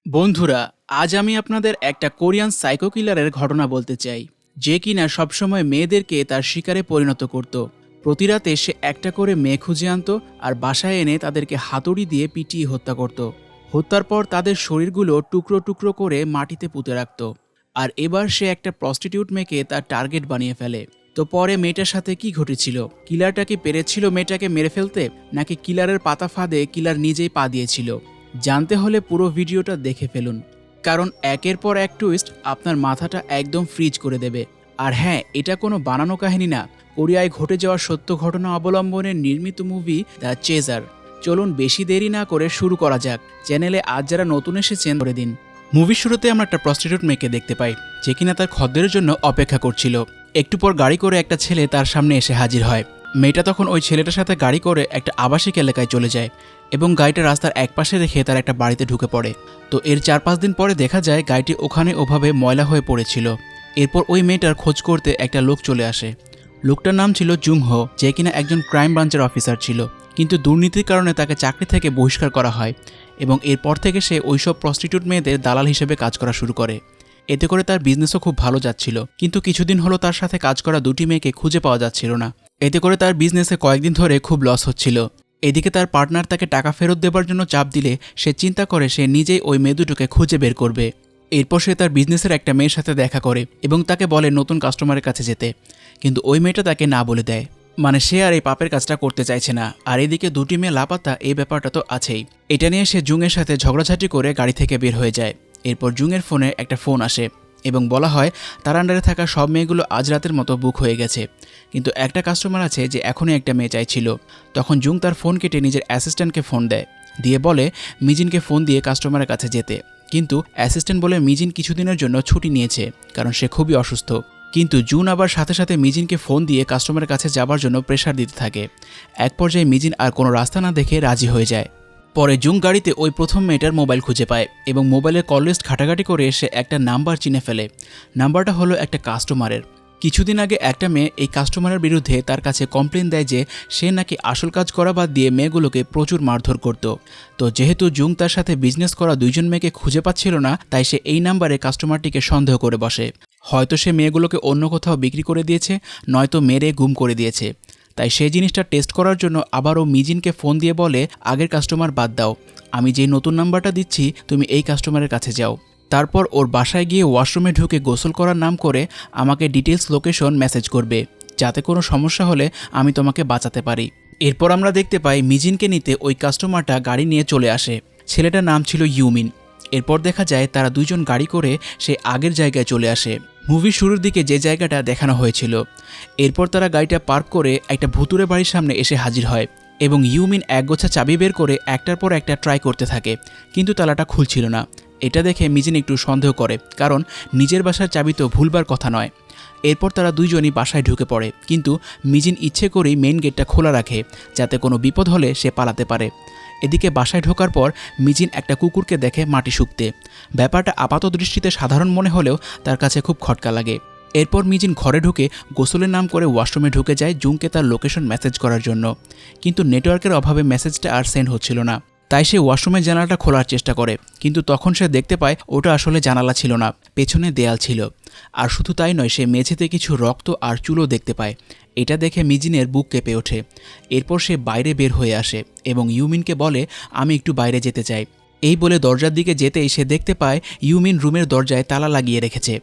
বন্ধুরা, আজ আমি আপনাদের একটা কোরিয়ান সাইকো কিলারের ঘটনা বলতে চাই, যে কিনা সবসময় মেয়েদেরকে তার শিকারে পরিণত করত। প্রতি রাতে সে একটা করে মেয়ে খুঁজে আনতো আর বাসায় এনে তাদেরকে হাতুড়ি দিয়ে পিটিয়ে হত্যা করত। হত্যার পর তাদের শরীরগুলো টুকরো টুকরো করে মাটিতে পুঁতে রাখত। আর এবার সে একটা প্রস্টিটিউট মেয়েকে তার টার্গেট বানিয়ে ফেলে। তো পরে মেয়েটার সাথে কি ঘটেছিল? কিলারটা কি পেরেছিল মেয়েটাকে মেরে ফেলতে, নাকি কিলারের পাতা ফাঁদে কিলার নিজেই পা দিয়েছিল? জানতে হলে পুরো ভিডিওটা দেখে ফেলুন, কারণ একের পর এক টুইস্ট আপনার মাথাটা একদম ফ্রিজ করে দেবে। আর হ্যাঁ, এটা কোনো বানানো কাহিনী না, কোরিয়ায় ঘটে যাওয়া সত্য ঘটনা অবলম্বনে নির্মিত মুভি দ্য চেজার। চলুন বেশি দেরি না করে শুরু করা যাক। চ্যানেলে আজ যারা নতুন এসেছেন করে দিন। মুভির শুরুতে আমরা একটা প্রস্টিটিউট মেয়েকে দেখতে পাই, যে কিনা তার খদ্দেরের জন্য অপেক্ষা করছিল। একটু পর গাড়ি করে একটা ছেলে তার সামনে এসে হাজির হয়। মেয়েটা তখন ওই ছেলেটার সাথে গাড়ি করে একটা আবাসিক এলাকায় চলে যায় এবং গাড়িটা রাস্তার একপাশে রেখে তার একটা বাড়িতে ঢুকে পড়ে। তো এর 4-5 দিন পরে দেখা যায় গাড়িটি ওখানে ওভাবে ময়লা হয়ে পড়েছিল। এরপর ওই মেয়েটার খোঁজ করতে একটা লোক চলে আসে। লোকটার নাম ছিল জুংহো, যে কিনা একজন ক্রাইম ব্রাঞ্চের অফিসার ছিল, কিন্তু দুর্নীতির কারণে তাকে চাকরি থেকে বহিষ্কার করা হয় এবং এরপর থেকে সে ওইসব প্রস্টিটিউট মেয়েদের দালাল হিসেবে কাজ করা শুরু করে। এতে করে তার বিজনেসও খুব ভালো যাচ্ছিল, কিন্তু কিছুদিন হলো তার সাথে কাজ করা দুটি মেয়েকে খুঁজে পাওয়া যাচ্ছিল না। এতে করে তার বিজনেসে কয়েকদিন ধরে খুব লস হচ্ছিল। এদিকে তার পার্টনার তাকে টাকা ফেরত দেবার জন্য চাপ দিলে সে চিন্তা করে সে নিজেই ওই মেয়ে দুটোকে খুঁজে বের করবে। এরপর সে তার বিজনেসের একটা মেয়ের সাথে দেখা করে এবং তাকে বলে নতুন কাস্টমারের কাছে যেতে, কিন্তু ওই মেয়েটা তাকে না বলে দেয়। মানে সে আর এই পাপের কাজটা করতে চাইছে না। আর এদিকে দুটি মেয়ে লাপাত্তা, এই ব্যাপারটা তো আছেই। এটা নিয়ে সে জুংয়ের সাথে ঝগড়াঝাটি করে গাড়ি থেকে বের হয়ে যায়। এরপর জুংয়ের ফোনে একটা ফোন আসে এবং বলা হয় তার আন্ডারে থাকা সব মেয়েগুলো আজ রাতের মতো বুক হয়ে গেছে, কিন্তু একটা কাস্টমার আছে যে এখনই একটা মেয়ে চাইছিল। তখন জুং তার ফোন কেটে নিজের অ্যাসিস্ট্যান্টকে ফোন দেয়, দিয়ে বলে মিজিনকে ফোন দিয়ে কাস্টমারের কাছে যেতে। কিন্তু অ্যাসিস্ট্যান্ট বলে মিজিন কিছুদিনের জন্য ছুটি নিয়েছে, কারণ সে খুবই অসুস্থ। কিন্তু জুন আবার সাথে সাথে মিজিনকে ফোন দিয়ে কাস্টমারের কাছে যাবার জন্য প্রেশার দিতে থাকে। এক পর্যায়ে মিজিন আর কোনো রাস্তা না দেখে রাজি হয়ে যায়। পরে জুং গাড়িতে ওই প্রথম মেয়েটার মোবাইল খুঁজে পায় এবং মোবাইলের কল লিস্ট ঘাটাঘাটি করে সে একটা নাম্বার চিনে ফেলে। নাম্বারটা হলো একটা কাস্টমারের। কিছুদিন আগে একটা মেয়ে এই কাস্টমারের বিরুদ্ধে তার কাছে কমপ্লেন দেয় যে সে নাকি আসল কাজ করা বাদ দিয়ে মেয়েগুলোকে প্রচুর মারধর করত। তো যেহেতু জুং তার সাথে বিজনেস করা দুইজন মেয়েকে খুঁজে পাচ্ছিল না, তাই সে এই নাম্বারে কাস্টমারটিকে সন্দেহ করে বসে। হয়তো সে মেয়েগুলোকে অন্য কোথাও বিক্রি করে দিয়েছে, নয়তো মেরে গুম করে দিয়েছে। তাই সেই জিনিসটা টেস্ট করার জন্য আবারও মিজিনকে ফোন দিয়ে বলে আগের কাস্টমার বাদ দাও, আমি যেই নতুন নাম্বারটা দিচ্ছি তুমি এই কাস্টমারের কাছে যাও। তারপর ওর বাসায় গিয়ে ওয়াশরুমে ঢুকে গোসল করার নাম করে আমাকে ডিটেলস লোকেশন মেসেজ করবে, যাতে কোনো সমস্যা হলে আমি তোমাকে বাঁচাতে পারি। এরপর আমরা দেখতে পাই মিজিনকে নিতে ওই কাস্টমারটা গাড়ি নিয়ে চলে আসে। ছেলেটার নাম ছিল ইউমিন। এরপর দেখা যায় তারা দুইজন গাড়ি করে সে আগের জায়গায় চলে আসে, মুভির শুরুর দিকে যে জায়গাটা দেখানো হয়েছিল। এরপর তারা গাড়িটা পার্ক করে একটা ভুতুরে বাড়ির সামনে এসে হাজির হয় এবং ইউমিন একগোছা চাবি বের করে একটার পর একটা ট্রাই করতে থাকে, কিন্তু তালাটা খুলছিল না। এটা দেখে মিজিন একটু সন্দেহ করে, কারণ নিজের বাসার চাবি তো ভুলবার কথা নয়। এরপর তারা দুইজনই বাসায় ঢুকে পড়ে, কিন্তু মিজিন ইচ্ছে করেই মেইন গেটটা খোলা রাখে, যাতে কোনো বিপদ হলে সে পালাতে পারে। এদিকে বাসায় ঢোকার পর মিজিন একটা কুকুরকে দেখে মাটি শুকতে। ব্যাপারটা আপাত দৃষ্টিতে সাধারণ মনে হলেও তার কাছে খুব খটকা লাগে। এরপর মিজিন ঘরে ঢুকে গোসলের নাম করে ওয়াশরুমে ঢুকে যায় জুংকে তার লোকেশন মেসেজ করার জন্য, কিন্তু নেটওয়ার্কের অভাবে মেসেজটা আর সেন্ড হচ্ছিল না। তাই সে ওয়াশরুমের জানালাটা খোলার চেষ্টা করে, কিন্তু তখন সে দেখতে পায় ওটা আসলে জানালা ছিল না, পেছনে দেয়াল ছিল। আর শুধু তাই নয়, সে মেঝেতে কিছু রক্ত আর চুলও দেখতে পায়। এটা দেখে মিজিনের বুক কেঁপে ওঠে। এরপর সে বাইরে বের হয়ে আসে এবং ইউমিনকে বলে আমি একটু বাইরে যেতে চাই। এই বলে দরজার দিকে যেতেই সে দেখতে পায় ইউমিন রুমের দরজায় তালা লাগিয়ে রেখেছে।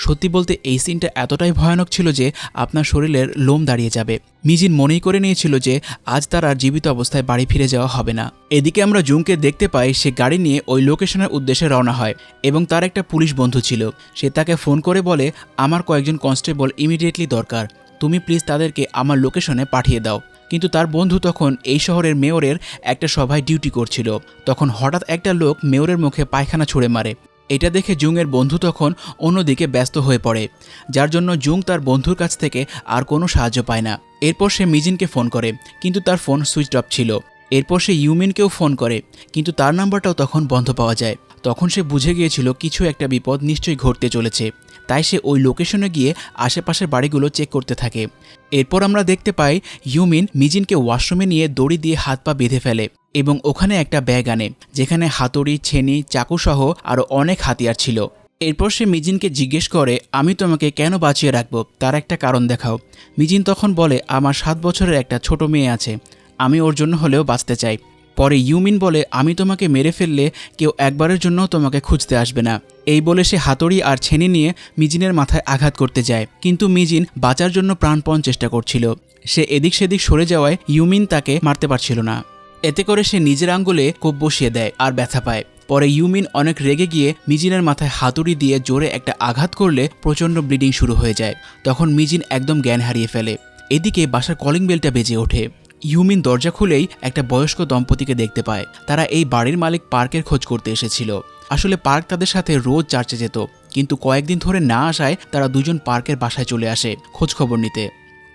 সত্যি বলতে এই সিনটা এতটাই ভয়ানক ছিল যে আপনার শরীরের লোম দাঁড়িয়ে যাবে। মিজিন মনেই করে নিয়েছিল যে আজ তার আর জীবিত অবস্থায় বাড়ি ফিরে যাওয়া হবে না। এদিকে আমরা জুংকে দেখতে পাই সে গাড়ি নিয়ে ওই লোকেশনের উদ্দেশ্যে রওনা হয় এবং তার একটা পুলিশ বন্ধু ছিল। সে তাকে ফোন করে বলে আমার কয়েকজন কনস্টেবল ইমিডিয়েটলি দরকার, তুমি প্লিজ তাদেরকে আমার লোকেশনে পাঠিয়ে দাও। কিন্তু তার বন্ধু তখন এই শহরের মেয়রের একটা সভায় ডিউটি করছিল। তখন হঠাৎ একটা লোক মেয়রের মুখে পায়খানা ছুঁড়ে মারে। এটা দেখে জুংয়ের বন্ধু তখন অন্যদিকে ব্যস্ত হয়ে পড়ে, যার জন্য জুং তার বন্ধুর কাছ থেকে আর কোনো সাহায্য পায় না। এরপর সে মিজিনকে ফোন করে, কিন্তু তার ফোন সুইচ অফ ছিল। এরপর সে ইউমিনকেও ফোন করে, কিন্তু তার নাম্বারটাও তখন বন্ধ পাওয়া যায়। তখন সে বুঝে গিয়েছিল কিছু একটা বিপদ নিশ্চয়ই ঘটতে চলেছে। তাই সে ওই লোকেশনে গিয়ে আশেপাশের বাড়িগুলো চেক করতে থাকে। এরপর আমরা দেখতে পাই ইউমিন মিজিনকে ওয়াশরুমে নিয়ে দড়ি দিয়ে হাত পা বেঁধে ফেলে এবং ওখানে একটা ব্যাগ আনে যেখানে হাতুড়ি, ছেনি, চাকুসহ আরও অনেক হাতিয়ার ছিল। এরপর সে মিজিনকে জিজ্ঞেস করে, আমি তোমাকে কেন বাঁচিয়ে রাখবো, তার একটা কারণ দেখাও। মিজিন তখন বলে, আমার 7 বছরের একটা ছোট মেয়ে আছে, আমি ওর জন্য হলেও বাঁচতে চাই। পরে ইউমিন বলে, আমি তোমাকে মেরে ফেললে কেউ একবারের জন্য তোমাকে খুঁজতে আসবে না। এই বলে সে হাতুড়ি আর ছেনি নিয়ে মিজিনের মাথায় আঘাত করতে যায়, কিন্তু মিজিন বাঁচার জন্য প্রাণপণ চেষ্টা করছিল। সে এদিক সেদিক সরে যাওয়ায় ইউমিন তাকে মারতে পারছিল না। এতে করে সে নিজের আঙ্গুলে কোপ বসিয়ে দেয় আর ব্যথা পায়। পরে ইউমিন অনেক রেগে গিয়ে মিজিনের মাথায় হাতুড়ি দিয়ে জোরে একটা আঘাত করলে প্রচণ্ড ব্লিডিং শুরু হয়ে যায়। তখন মিজিন একদম জ্ঞান হারিয়ে ফেলে। এদিকে বাসার কলিং বেলটা বেজে ওঠে। ইউমিন দরজা খুলেই একটা বয়স্ক দম্পতিকে দেখতে পায়। তারা এই বাড়ির মালিক পার্কের খোঁজ করতে এসেছিল। আসলে পার্ক তাদের সাথে রোজ চার্চে যেত, কিন্তু কয়েকদিন ধরে না আসায় তারা দুজন পার্কের বাসায় চলে আসে খোঁজ খবর নিতে।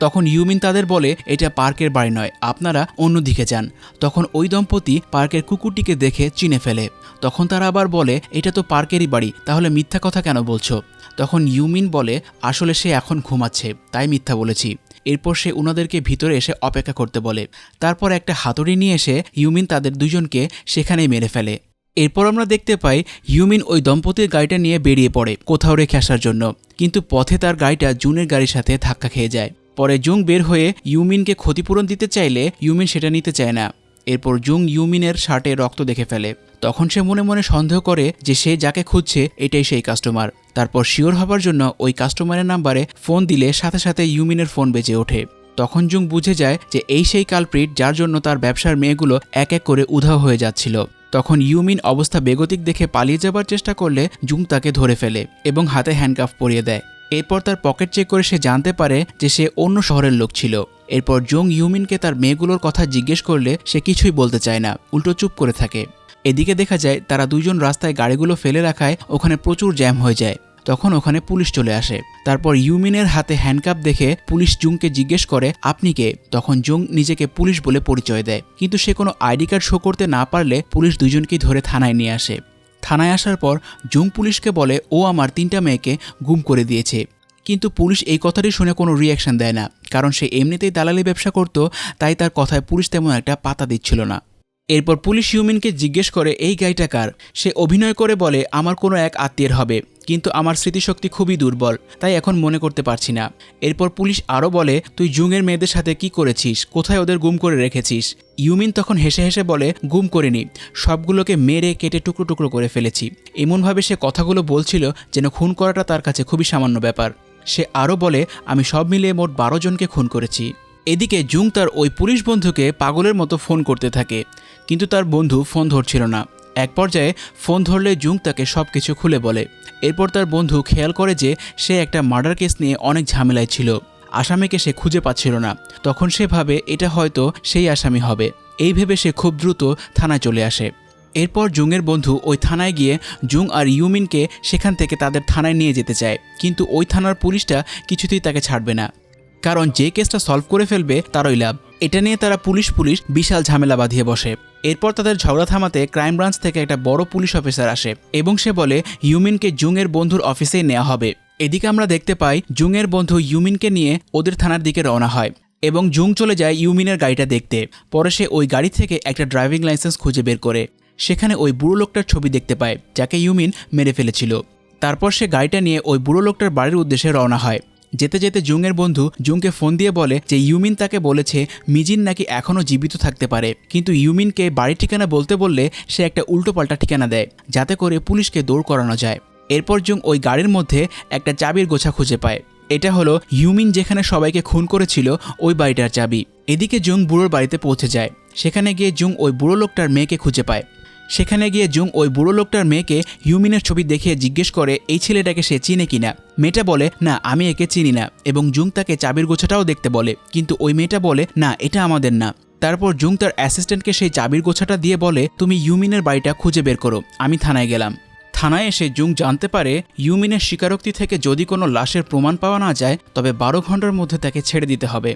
তখন ইউমিন তাদের বলে, এটা পার্কের বাড়ি নয়, আপনারা অন্যদিকে যান। তখন ওই দম্পতি পার্কের কুকুরটিকে দেখে চিনে ফেলে। তখন তারা আবার বলে, এটা তো পার্কেরই বাড়ি, তাহলে মিথ্যা কথা কেন বলছো? তখন ইউমিন বলে, আসলে সে এখন ঘুমাচ্ছে, তাই মিথ্যা বলেছি। এরপর সে উনাদেরকে ভিতরে এসে অপেক্ষা করতে বলে। তারপর একটা হাতুড়ি নিয়ে এসে ইউমিন তাদের দুজনকে সেখানেই মেরে ফেলে। এরপর আমরা দেখতে পাই ইউমিন ওই দম্পতির গাড়িটা নিয়ে বেরিয়ে পড়ে কোথাও রেখে আসার জন্য, কিন্তু পথে তার গাড়িটা জুনের গাড়ির সাথে ধাক্কা খেয়ে যায়। পরে জুং বের হয়ে ইউমিনকে ক্ষতিপূরণ দিতে চাইলে ইউমিন সেটা নিতে চায় না। এরপর জুং ইউমিনের শার্টে রক্ত দেখে ফেলে। তখন সে মনে মনে সন্দেহ করে যে সে যাকে খুঁজছে এটাই সেই কাস্টমার। তারপর শিওর হবার জন্য ওই কাস্টমারের নাম্বারে ফোন দিলে সাথে সাথে ইউমিনের ফোন বেজে ওঠে। তখন জুং বুঝে যায় যে এই সেই কালপ্রিট যার জন্য তার ব্যবসার মেয়েগুলো এক এক করে উধাও হয়ে যাচ্ছিল। তখন ইউমিন অবস্থা বেগতিক দেখে পালিয়ে যাবার চেষ্টা করলে জুং তাকে ধরে ফেলে এবং হাতে হ্যান্ডকাফ পরিয়ে দেয়। এরপর তার পকেট চেক করে সে জানতে পারে যে সে অন্য শহরের লোক ছিল। এরপর জুং ইউমিনকে তার মেয়েগুলোর কথা জিজ্ঞেস করলে সে কিছুই বলতে চায় না, উল্টো চুপ করে থাকে। এদিকে দেখা যায় তারা দুজন রাস্তায় গাড়িগুলো ফেলে রাখায় ওখানে প্রচুর জ্যাম হয়ে যায়। তখন ওখানে পুলিশ চলে আসে। তারপর ইউমিনের হাতে হ্যান্ডকাপ দেখে পুলিশ জুংকে জিজ্ঞেস করে, আপনি কে? তখন জুং নিজেকে পুলিশ বলে পরিচয় দেয়, কিন্তু সে কোনো আইডি কার্ড শো করতে না পারলে পুলিশ দুজনকেই ধরে থানায় নিয়ে আসে। থানায় আসার পর জুং পুলিশকে বলে, ও আমার 3টা মেয়েকে গুম করে দিয়েছে। কিন্তু পুলিশ এই কথাটি শুনে কোনো রিয়াকশন দেয় না, কারণ সে এমনিতেই দালালি ব্যবসা করত, তাই তার কথায় পুলিশ তেমন একটা পাতা দিচ্ছিল না। এরপর পুলিশ ইউমিনকে জিজ্ঞেস করে, এই গাড়িটা কার? সে অভিনয় করে বলে, আমার কোনো এক আত্মীয়ের হবে, কিন্তু আমার স্মৃতিশক্তি খুবই দুর্বল, তাই এখন মনে করতে পারছি না। এরপর পুলিশ আরও বলে, তুই জুংয়ের মেয়েদের সাথে কি করেছিস, কোথায় ওদের গুম করে রেখেছিস? ইউমিন তখন হেসে হেসে বলে, গুম করিনি, সবগুলোকে মেরে কেটে টুকরো টুকরো করে ফেলেছি। এমনভাবে সে কথাগুলো বলছিল যেন খুন করাটা তার কাছে খুবই সামান্য ব্যাপার। সে আরও বলে, আমি সব মিলিয়ে মোট 12 জনকে খুন করেছি। এদিকে জুং তার ওই পুলিশ বন্ধুকে পাগলের মতো ফোন করতে থাকে, কিন্তু তার বন্ধু ফোন ধরছিল না। এক পর্যায়ে ফোন ধরলে জুং তাকে সব কিছু খুলে বলে। এরপর তার বন্ধু খেয়াল করে যে সে একটা মার্ডার কেস নিয়ে অনেক ঝামেলায় ছিল, আসামিকে সে খুঁজে পাচ্ছিল না। তখন সে ভাবে এটা হয়তো সেই আসামি হবে। এই ভেবে সে খুব দ্রুত থানায় চলে আসে। এরপর জুংয়ের বন্ধু ওই থানায় গিয়ে জুং আর ইউমিনকে সেখান থেকে তাদের থানায় নিয়ে যেতে চায়, কিন্তু ওই থানার পুলিশটা কিছুতেই তাকে ছাড়বে না, কারণ যে কেসটা সলভ করে ফেলবে তারই লাভ। এটা নিয়ে তারা পুলিশ বিশাল ঝামেলা বাঁধিয়ে বসে। এরপর তাদের ঝগড়া থামাতে ক্রাইম ব্রাঞ্চ থেকে একটা বড় পুলিশ অফিসার আসে এবং সে বলে ইউমিনকে জুংয়ের বন্ধুর অফিসেই নেওয়া হবে। এদিকে আমরা দেখতে পাই জুংয়ের বন্ধু ইউমিনকে নিয়ে ওদের থানার দিকে রওনা হয় এবং জুং চলে যায় ইউমিনের গাড়িটা দেখতে। পরে সে ওই গাড়ি থেকে একটা ড্রাইভিং লাইসেন্স খুঁজে বের করে সেখানে ওই বুড়ো লোকটার ছবি দেখতে পায় যাকে ইউমিন মেরে ফেলেছিল। তারপর সে গাড়িটা নিয়ে ওই বুড়ো লোকটার বাড়ির উদ্দেশ্যে রওনা হয়। যেতে যেতে জুংয়ের বন্ধু জুংকে ফোন দিয়ে বলে যে ইউমিন তাকে বলেছে মিজিন নাকি এখনও জীবিত থাকতে পারে, কিন্তু ইউমিনকে বাড়ির ঠিকানা বলতে বললে সে একটা উল্টোপাল্টা ঠিকানা দেয় যাতে করে পুলিশকে দৌড় করানো যায়। এরপর জুং ওই গাড়ির মধ্যে একটা চাবির গোছা খুঁজে পায়। এটা হলো ইউমিন যেখানে সবাইকে খুন করেছিল ওই বাড়িটার চাবি। এদিকে জুং বুড়োর বাড়িতে পৌঁছে যায়। সেখানে গিয়ে জুং ওই বুড়ো লোকটার মেয়েকে খুঁজে পায়। সেখানে গিয়ে জুং ওই বুড়ো লোকটার মেয়েকে ইউমিনের ছবি দেখিয়ে জিজ্ঞেস করে এই ছেলেটাকে সে চিনে কিনা। মেয়েটা বলে না, আমি একে চিনি না, এবং জুং তাকে চাবির গোছাটাও দেখতে বলে, কিন্তু ওই মেয়েটা বলে না, এটা আমাদের না। তারপর জুং তার অ্যাসিস্ট্যান্টকে সেই চাবির গোছাটা দিয়ে বলে তুমি ইউমিনের বাড়িটা খুঁজে বের করো, আমি থানায় গেলাম। থানায় এসে জুং জানতে পারে ইউমিনের স্বীকারোক্তি থেকে যদি কোনো লাশের প্রমাণ পাওয়া না যায় তবে 12 ঘন্টার মধ্যে তাকে ছেড়ে দিতে হবে।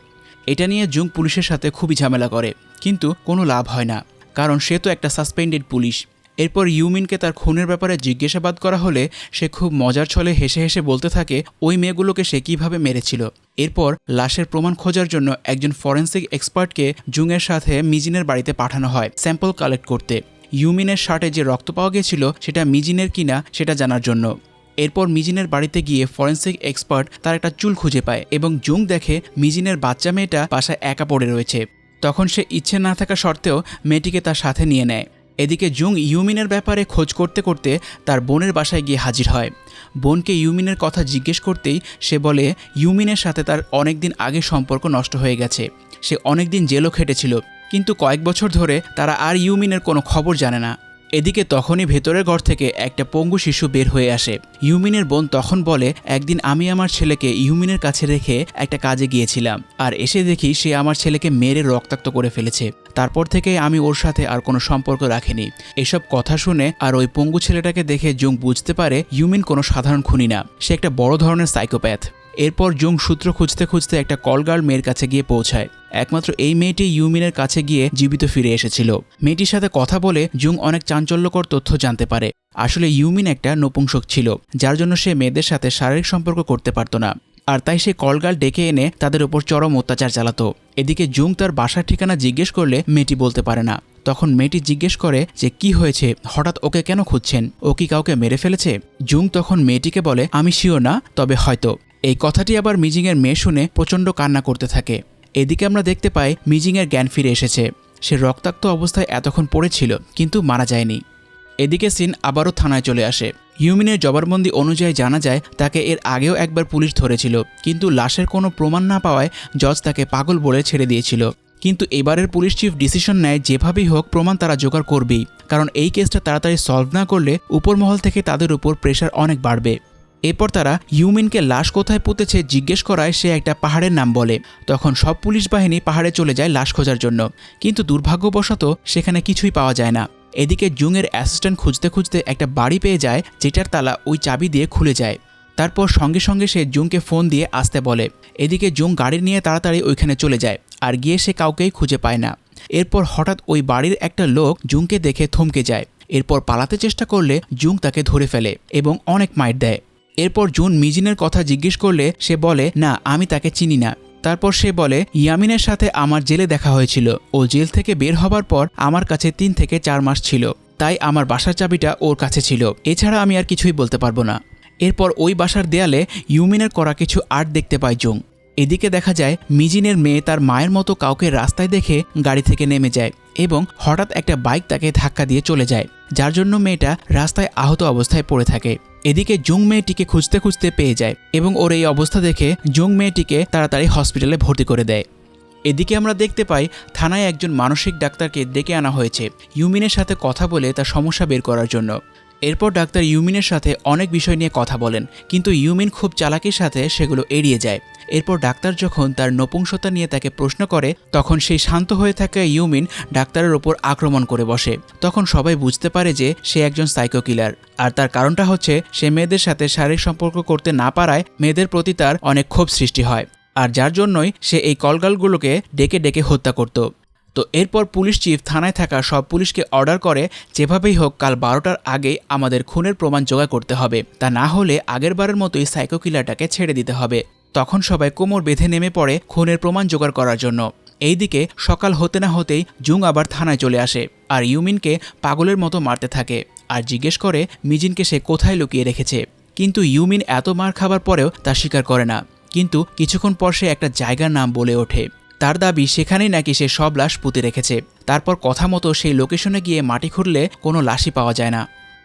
এটা নিয়ে জুং পুলিশের সাথে খুবই ঝামেলা করে, কিন্তু কোনো লাভ হয় না, কারণ সে তো একটা সাসপেন্ডেড পুলিশ। এরপর ইউমিনকে তার খুনের ব্যাপারে জিজ্ঞাসাবাদ করা হলে সে খুব মজার ছলে হেসে হেসে বলতে থাকে ওই মেয়েগুলোকে সে কিভাবে মেরেছিল। এরপর লাশের প্রমাণ খোঁজার জন্য একজন ফরেন্সিক এক্সপার্টকে জুংয়ের সাথে মিজিনের বাড়িতে পাঠানো হয় স্যাম্পল কালেক্ট করতে, ইউমিনের শার্টে যে রক্ত পাওয়া গেছিল সেটা মিজিনের কিনা সেটা জানার জন্য। এরপর মিজিনের বাড়িতে গিয়ে ফরেন্সিক এক্সপার্ট তার একটা চুল খুঁজে পায় এবং জুং দেখে মিজিনের বাচ্চা মেয়েটা বাসায় একা পড়ে রয়েছে। তখন সে ইচ্ছে না থাকা সত্ত্বেও মেয়েটিকে তার সাথে নিয়ে নেয়। এদিকে জুং ইউমিনের ব্যাপারে খোঁজ করতে করতে তার বোনের বাসায় গিয়ে হাজির হয়। বোনকে ইউমিনের কথা জিজ্ঞেস করতেই সে বলে ইউমিনের সাথে তার অনেকদিন আগে সম্পর্ক নষ্ট হয়ে গেছে, সে অনেকদিন জেলও খেটেছিল, কিন্তু কয়েক বছর ধরে তারা আর ইউমিনের কোনো খবর জানে না। এদিকে তখনই ভেতরের ঘর থেকে একটা পঙ্গু শিশু বের হয়ে আসে। ইউমিনের বোন তখন বলে একদিন আমি আমার ছেলেকে ইউমিনের কাছে রেখে একটা কাজে গিয়েছিলাম, আর এসে দেখি সে আমার ছেলেকে মেরে রক্তাক্ত করে ফেলেছে, তারপর থেকে আমি ওর সাথে আর কোনো সম্পর্ক রাখিনি। এসব কথা শুনে আর ওই পঙ্গু ছেলেটাকে দেখে জুং বুঝতে পারে ইউমিন কোনো সাধারণ খুনি না, সে একটা বড় ধরনের সাইকোপ্যাথ। এরপর জুং সূত্র খুঁজতে খুঁজতে একটা কলগার্ল মেয়ের কাছে গিয়ে পৌঁছায়। একমাত্র এই মেয়েটি ইউমিনের কাছে গিয়ে জীবিত ফিরে এসেছিল। মেয়েটির সাথে কথা বলে জুং অনেক চাঞ্চল্যকর তথ্য জানতে পারে। আসলে ইউমিন একটা নপুংসক ছিল, যার জন্য সে মেয়েদের সাথে শারীরিক সম্পর্ক করতে পারত না, আর তাই সে কলগার্ল ডেকে এনে তাদের উপর চরম অত্যাচার চালাতো। এদিকে জুং তার বাসার ঠিকানা জিজ্ঞেস করলে মেয়েটি বলতে পারে না। তখন মেয়েটি জিজ্ঞেস করে যে কি হয়েছে, হঠাৎ ওকে কেন খুঁজছেন, ও কি কাউকে মেরে ফেলেছে? জুং তখন মেয়েটিকে বলে আমি শিওর না, তবে হয়তো। এই কথাটি আবার মিজিংয়ের মেয়ে শুনে প্রচণ্ড কান্না করতে থাকে। এদিকে আমরা দেখতে পাই মিজিংয়ের জ্ঞান ফিরে এসেছে, সে রক্তাক্ত অবস্থায় এতক্ষণ পড়েছিল কিন্তু মারা যায়নি। এদিকে সিন আবারও থানায় চলে আসে। ইউমিনের জবানবন্দি অনুযায়ী জানা যায় তাকে এর আগেও একবার পুলিশ ধরেছিল, কিন্তু লাশের কোনো প্রমাণ না পাওয়ায় জজ তাকে পাগল বলে ছেড়ে দিয়েছিল। কিন্তু এবারের পুলিশ চিফ ডিসিশন নেয় যেভাবেই হোক প্রমাণ তারা জোগাড় করবেই, কারণ এই কেসটা তাড়াতাড়ি সলভ না করলে উপরমহল থেকে তাদের উপর প্রেশার অনেক বাড়বে। এরপর তারা ইউমিনকে লাশ কোথায় পুঁতেছে জিজ্ঞেস করায় সে একটা পাহাড়ের নাম বলে। তখন সব পুলিশ বাহিনী পাহাড়ে চলে যায় লাশ খোঁজার জন্য, কিন্তু দুর্ভাগ্যবশত সেখানে কিছুই পাওয়া যায় না। এদিকে জুংয়ের অ্যাসিস্ট্যান্ট খুঁজতে খুঁজতে একটা বাড়ি পেয়ে যায়, যেটার তালা ওই চাবি দিয়ে খুলে যায়। তারপর সঙ্গে সঙ্গে সে জুংকে ফোন দিয়ে আসতে বলে। এদিকে জুং গাড়ি নিয়ে তাড়াতাড়ি ওইখানে চলে যায়, আর গিয়ে সে কাউকেই খুঁজে পায় না। এরপর হঠাৎ ওই বাড়ির একটা লোক জুংকে দেখে থমকে যায়। এরপর পালাতে চেষ্টা করলে জুং তাকে ধরে ফেলে এবং অনেক মাইর দেয়। এরপর জুন মিজিনের কথা জিজ্ঞেস করলে সে বলে না, আমি তাকে চিনি না। তারপর সে বলে ইয়ামিনের সাথে আমার জেলে দেখা হয়েছিল, ও জেল থেকে বের হবার পর আমার কাছে 3 থেকে 4 মাস ছিল, তাই আমার বাসার চাবিটা ওর কাছে ছিল, এছাড়া আমি আর কিছুই বলতে পারবো না। এরপর ওই বাসার দেয়ালে ইউমিনের করা কিছু আর্ট দেখতে পায় জুং। এদিকে দেখা যায় মিজিনের মেয়ে তার মায়ের মতো কাউকে রাস্তায় দেখে গাড়ি থেকে নেমে যায় এবং হঠাৎ একটা বাইক তাকে ধাক্কা দিয়ে চলে যায়, যার জন্য মেয়েটা রাস্তায় আহত অবস্থায় পড়ে থাকে। এদিকে জুং মেয়েটিকে খুঁজতে খুঁজতে পেয়ে যায় এবং ওর এই অবস্থা দেখে জুং মেয়েটিকে তাড়াতাড়ি হসপিটালে ভর্তি করে দেয়। এদিকে আমরা দেখতে পাই থানায় একজন মানসিক ডাক্তারকে ডেকে আনা হয়েছে ইউমিনের সাথে কথা বলে তার সমস্যা বের করার জন্য। এরপর ডাক্তার ইউমিনের সাথে অনেক বিষয় নিয়ে কথা বলেন, কিন্তু ইউমিন খুব চালাকির সাথে সেগুলো এড়িয়ে যায়। এরপর ডাক্তার যখন তার নপুংসতা নিয়ে তাকে প্রশ্ন করে, তখন সেই শান্ত হয়ে থাকা ইউমিন ডাক্তারের ওপর আক্রমণ করে বসে। তখন সবাই বুঝতে পারে যে সে একজন সাইকো কিলার, আর তার কারণটা হচ্ছে সে মেয়েদের সাথে শারীরিক সম্পর্ক করতে না পারায় মেয়েদের প্রতি তার অনেক ক্ষোভ সৃষ্টি হয়, আর যার জন্যই সে এই কলগালগুলোকে ডেকে ডেকে হত্যা করত। তো এরপর পুলিশ চিফ থানায় থাকা সব পুলিশকে অর্ডার করে যেভাবেই হোক কাল 12টার আগেই আমাদের খুনের প্রমাণ জোগাড় করতে হবে, তা না হলে আগেরবারের মতোই সাইকো কিলারটাকে ছেড়ে দিতে হবে। তখন সবাই কোমর বেঁধে নেমে পড়ে খুনের প্রমাণ জোগাড় করার জন্য। এইদিকে সকাল হতে না হতেই জুং আবার থানায় চলে আসে আর ইউমিনকে পাগলের মতো মারতে থাকে আর জিজ্ঞেস করে মিজিনকে সে কোথায় লুকিয়ে রেখেছে। কিন্তু ইউমিন এত মার খাবার পরেও তা স্বীকার করে না, কিন্তু কিছুক্ষণ পর সে একটা জায়গার নাম বলে ওঠে। তার দাবি সেখানেই নাকি সে সব লাশ পুঁতে রেখেছে। তারপর কথা মতো সেই লোকেশনে গিয়ে মাটি খুঁড়লে কোনো লাশই পাওয়া যায় না।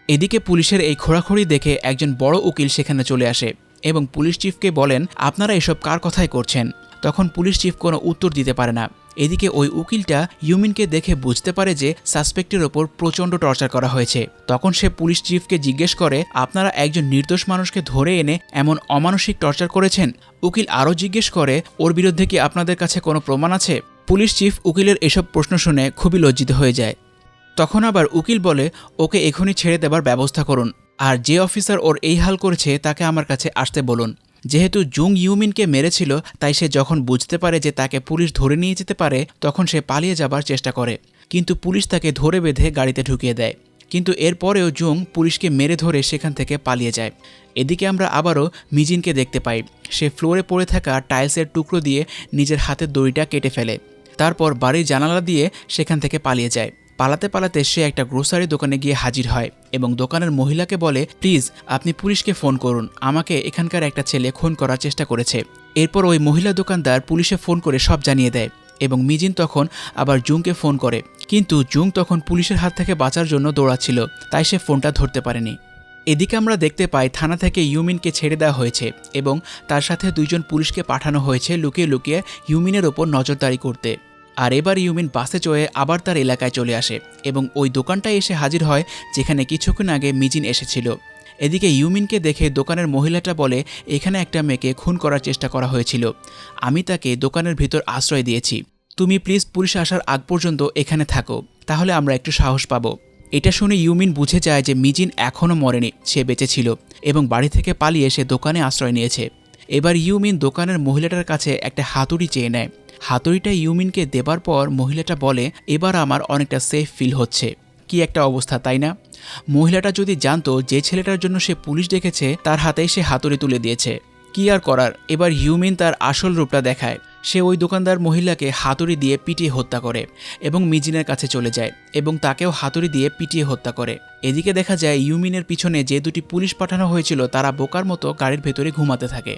এদিকে পুলিশের এই খোঁড়াখুঁড়ি দেখে একজন বড় উকিল সেখানে চলে আসে এবং পুলিশ চিফকে বলেন, আপনারা এসব কার কথাই করছেন? তখন পুলিশ চিফ কোনো উত্তর দিতে পারে না। এদিকে ওই উকিলটা ইউমিনকে দেখে বুঝতে পারে যে সাসপেক্টের ওপর প্রচণ্ড টর্চার করা হয়েছে। তখন সে পুলিশ চিফকে জিজ্ঞেস করে, আপনারা একজন নির্দোষ মানুষকে ধরে এনে এমন অমানসিক টর্চার করেছেন? উকিল আরও জিজ্ঞেস করে, ওর বিরুদ্ধে কি আপনাদের কাছে কোনো প্রমাণ আছে? পুলিশ চিফ উকিলের এসব প্রশ্ন শুনে খুবই লজ্জিত হয়ে যায়। তখন আবার উকিল বলে, ওকে এখনই ছেড়ে দেবার ব্যবস্থা করুন, আর যে অফিসার ওর এই হাল করেছে তাকে আমার কাছে আসতে বলুন। যেহেতু জুং ইউমিনকে মেরেছিল, তাই সে যখন বুঝতে পারে যে তাকে পুলিশ ধরে নিয়ে যেতে পারে, তখন সে পালিয়ে যাবার চেষ্টা করে, কিন্তু পুলিশ তাকে ধরে বেঁধে গাড়িতে ঢুকিয়ে দেয়। কিন্তু এরপরেও জুং পুলিশকে মেরে ধরে সেখান থেকে পালিয়ে যায়। এদিকে আমরা আবারও মিজিনকে দেখতে পাই। সে ফ্লোরে পড়ে থাকা টাইলসের টুকরো দিয়ে নিজের হাতের দড়িটা কেটে ফেলে। তারপর বাড়ির জানালা দিয়ে সেখান থেকে পালিয়ে যায়। পালাতে পালাতে সে একটা গ্রোসারি দোকানে গিয়ে হাজির হয় এবং দোকানের মহিলাকে বলে, প্লিজ আপনি পুলিশকে ফোন করুন, আমাকে এখানকার একটা ছেলে খুন করার চেষ্টা করেছে। এরপর ওই মহিলা দোকানদার পুলিশে ফোন করে সব জানিয়ে দেয় এবং মিজিন তখন আবার জুংকে ফোন করে, কিন্তু জুং তখন পুলিশের হাত থেকে বাঁচার জন্য দৌড়াচ্ছিল, তাই সে ফোনটা ধরতে পারেনি। এদিকে আমরা দেখতে পাই থানা থেকে ইউমিনকে ছেড়ে দেওয়া হয়েছে এবং তার সাথে 2 জন পুলিশকে পাঠানো হয়েছে লুকিয়ে লুকিয়ে ইউমিনের ওপর নজরদারি করতে। আর এবার ইউমিন বাসে চড়ে আবার তার এলাকায় চলে আসে এবং ওই দোকানটায় এসে হাজির হয় যেখানে কিছুক্ষণ আগে মিজিন এসেছিল। এদিকে ইউমিনকে দেখে দোকানের মহিলাটা বলে, এখানে একটা মেয়েকে খুন করার চেষ্টা করা হয়েছিল, আমি তাকে দোকানের ভিতর আশ্রয় দিয়েছি, তুমি প্লিজ পুলিশ আসার আগ পর্যন্ত এখানে থাকো, তাহলে আমরা একটু সাহস পাবো। এটা শুনে ইউমিন বুঝে যায় যে মিজিন এখনও মরেনি, সে বেঁচে ছিল এবং বাড়ি থেকে পালিয়ে সে দোকানে আশ্রয় নিয়েছে। এবার ইউমিন দোকানের মহিলাটার কাছে একটা হাতুড়ি চেয়ে নেয়। হাতুড়িটা ইউমিনকে দেবার পর মহিলাটা বলে, এবার আমার অনেকটা সেফ ফিল হচ্ছে। কি একটা অবস্থা, তাই না? মহিলাটা যদি জানতো যে ছেলেটার জন্য সে পুলিশ ডেকেছে তার হাতেই সে হাতুড়ি তুলে দিয়েছে। কি আর করার, এবার ইউমিন তার আসল রূপটা দেখায়। সে ওই দোকানদার মহিলাকে হাতুড়ি দিয়ে পিটিয়ে হত্যা করে এবং মিজিনের কাছে চলে যায় এবং তাকেও হাতুড়ি দিয়ে পিটিয়ে হত্যা করে। এদিকে দেখা যায় ইউমিনের পিছনে যে 2টি পুলিশ পাঠানো হয়েছিল তারা বোকার মতো গাড়ির ভেতরে ঘুমাতে থাকে।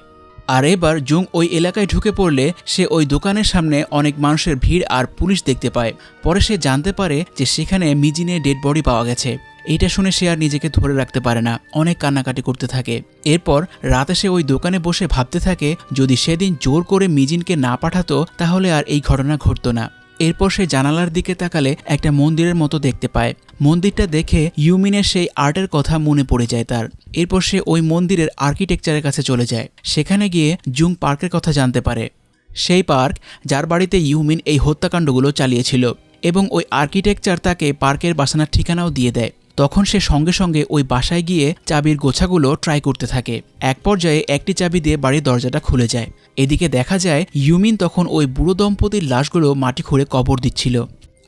আর এবার জুং ওই এলাকায় ঢুকে পড়লে সে ওই দোকানের সামনে অনেক মানুষের ভিড় আর পুলিশ দেখতে পায়। পরে সে জানতে পারে যে সেখানে মিজিনের ডেড বডি পাওয়া গেছে। এইটা শুনে সে আর নিজেকে ধরে রাখতে পারে না, অনেক কান্নাকাটি করতে থাকে। এরপর রাতে সে ওই দোকানে বসে ভাবতে থাকে যদি সেদিন জোর করে মিজিনকে না পাঠাতো তাহলে আর এই ঘটনা ঘটতো না। এরপর সে জানালার দিকে তাকালে একটা মন্দিরের মতো দেখতে পায়। মন্দিরটা দেখে ইউমিনের সেই আর্টের কথা মনে পড়ে যায় তার। এরপর সে ওই মন্দিরের আর্কিটেকচারের কাছে চলে যায়। সেখানে গিয়ে জুং পার্কের কথা জানতে পারে, সেই পার্ক যার বাড়িতে ইউমিন এই হত্যাকাণ্ডগুলো চালিয়েছিল, এবং ওই আর্কিটেকচার তাকে পার্কের বাসানার ঠিকানাও দিয়ে দেয়। তখন সে সঙ্গে সঙ্গে ওই বাসায় গিয়ে চাবির গোছাগুলো ট্রাই করতে থাকে। এক পর্যায়ে একটি চাবি দিয়ে বাড়ির দরজাটা খুলে যায়। এদিকে দেখা যায় ইউমিন তখন ওই বুড়ো দম্পতির লাশগুলো মাটি খুঁড়ে কবর দিচ্ছিল।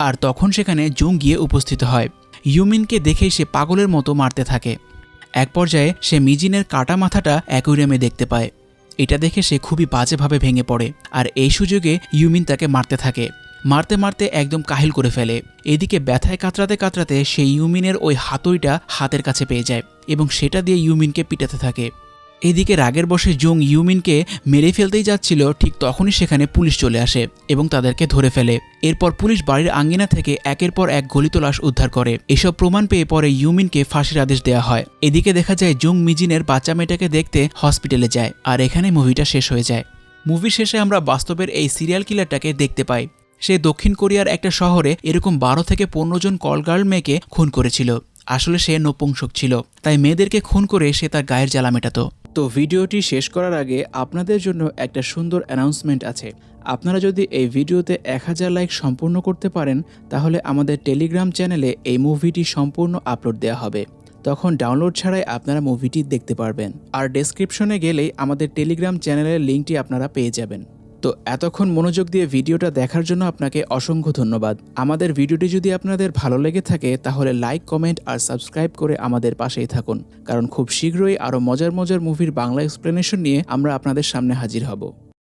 আর তখন সেখানে জুং গিয়ে উপস্থিত হয়। ইউমিনকে দেখেই সে পাগলের মতো মারতে থাকে। এক পর্যায়ে সে মিজিনের কাটা মাথাটা অ্যাকুয়ারিয়ামে দেখতে পায়। এটা দেখে সে খুবই বাজেভাবে ভেঙে পড়ে আর এই সুযোগে ইউমিন তাকে মারতে থাকে। মারতে মারতে একদম কাহিল করে ফেলে। এদিকে ব্যথায় কাতরাতে কাতরাতে সে ইউমিনের ওই হাতুড়িটা হাতের কাছে পেয়ে যায় এবং সেটা দিয়ে ইউমিনকে পিটাতে থাকে। এদিকে রাগের বশে জুং ইউমিনকে মেরে ফেলতেই যাচ্ছিল, ঠিক তখনই সেখানে পুলিশ চলে আসে এবং তাদেরকে ধরে ফেলে। এরপর পুলিশ বাড়ির আঙ্গিনা থেকে একের পর এক গলিত লাশ উদ্ধার করে। এসব প্রমাণ পেয়ে পরে ইউমিনকে ফাঁসির আদেশ দেওয়া হয়। এদিকে দেখা যায় জুং মিজিনের বাচ্চা মেয়েটাকে দেখতে হসপিটালে যায় আর এখানে মুভিটা শেষ হয়ে যায়। মুভি শেষে আমরা বাস্তবের এই সিরিয়াল কিলারটাকে দেখতে পাই। সে দক্ষিণ কোরিয়ার একটা শহরে এরকম 12 থেকে 15 জন কলগার্ল মেয়েকে খুন করেছিল। আসলে সে নপুংসক ছিল, তাই মেয়েদেরকে খুন করে সে তার গায়ের জ্বালা মেটাতো। তো ভিডিওটি শেষ করার আগে আপনাদের জন্য একটা সুন্দর অ্যানাউন্সমেন্ট আছে। আপনারা যদি এই ভিডিওতে 1000 লাইক সম্পূর্ণ করতে পারেন তাহলে আমাদের টেলিগ্রাম চ্যানেলে এই মুভিটি সম্পূর্ণ আপলোড দেওয়া হবে। তখন ডাউনলোড ছাড়াই আপনারা মুভিটি দেখতে পারবেন। আর ডেসক্রিপশনে গেলেই আমাদের টেলিগ্রাম চ্যানেলের লিঙ্কটি আপনারা পেয়ে যাবেন। তো এতক্ষণ মনোযোগ দিয়ে ভিডিওটা দেখার জন্য আপনাকে অসংখ্য ধন্যবাদ। আমাদের ভিডিওটি যদি আপনাদের ভালো লেগে থাকে তাহলে লাইক, কমেন্ট আর সাবস্ক্রাইব করে আমাদের পাশেই থাকুন, কারণ খুব শীঘ্রই আরও মজার মজার মুভির বাংলা এক্সপ্লেনেশন নিয়ে আমরা আপনাদের সামনে হাজির হব।